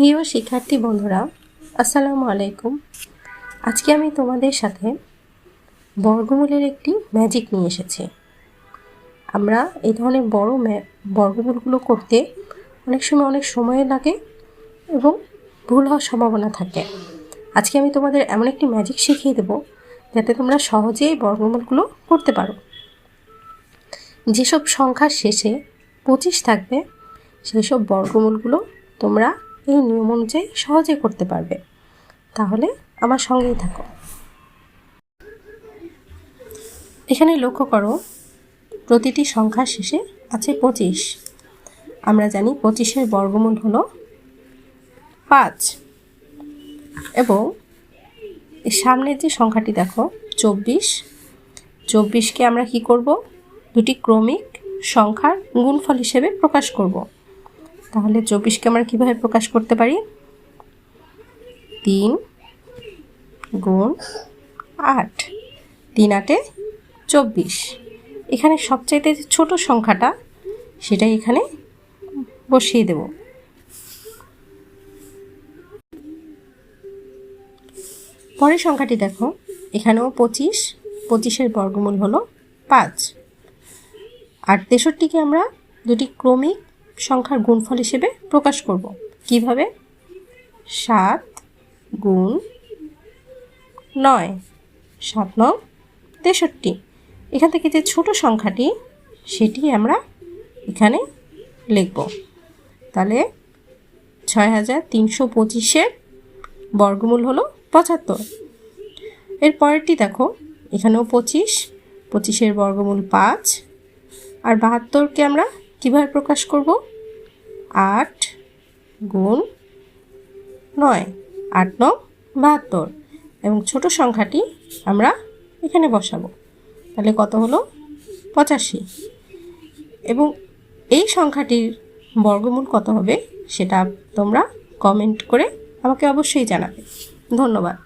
প্রিয় শিক্ষার্থী বন্ধুরা, আসসালামু আলাইকুম। আজকে আমি তোমাদের সাথে বর্গমূলের একটি ম্যাজিক নিয়ে এসেছি। আমরা এই ধরনের বড় বর্গমূলগুলো করতে অনেক সময় লাগে এবং ভুল হওয়ার সম্ভাবনা থাকে। আজকে আমি তোমাদের এমন একটি ম্যাজিক শিখিয়ে দেব যাতে তোমরা সহজেই বর্গমূলগুলো করতে পারো। যেসব সংখ্যার শেষে 25 থাকবে সেই সব বর্গমূলগুলো তোমরা এই নিয়ম অনুযায়ী সহজে করতে পারবে। তাহলে আমার সঙ্গেই থাকো। এখানে লক্ষ্য করো, প্রতিটি সংখ্যার শেষে আছে 25। আমরা জানি 25-এর বর্গমূল হলো 5 এবং সামনের যে সংখ্যাটি দেখো 24কে আমরা কি করব, দুটি ক্রমিক সংখ্যার গুণফল হিসেবে প্রকাশ করব। তাহলে 24কে আমরা কিভাবে প্রকাশ করতে পারি? 3 গুণ 8, 3 8 24। এখানে সবচাইতে যে ছোট সংখ্যাটা সেটাই এখানে বসিয়ে দেব। পরের সংখ্যাটি দেখো, এখানেও 25-এর বর্গমূল হলো 5 আর 63কে আমরা দুটি ক্রমিক সংখ্যার গুণফল হিসেবে প্রকাশ করব। কিভাবে? 7 গুণ 9, 7 9 63। এখান থেকে যে ছোট সংখ্যাটি সেটি আমরা এখানে লিখব। তাহলে 6325-এর বর্গমূল হলো 75। এর পরেরটি দেখো, এখানেও 25-এর বর্গমূল 5 আর 72কে আমরা কিভাবে প্রকাশ করব? 8 গুণ 9, 8 9 72 এবং ছোট সংখ্যাটি আমরা এখানে বসাবো। তাহলে কত হলো? 85। এবং এই সংখ্যাটির বর্গমূল কত হবে সেটা তোমরা কমেন্ট করে আমাকে অবশ্যই জানাবে। ধন্যবাদ।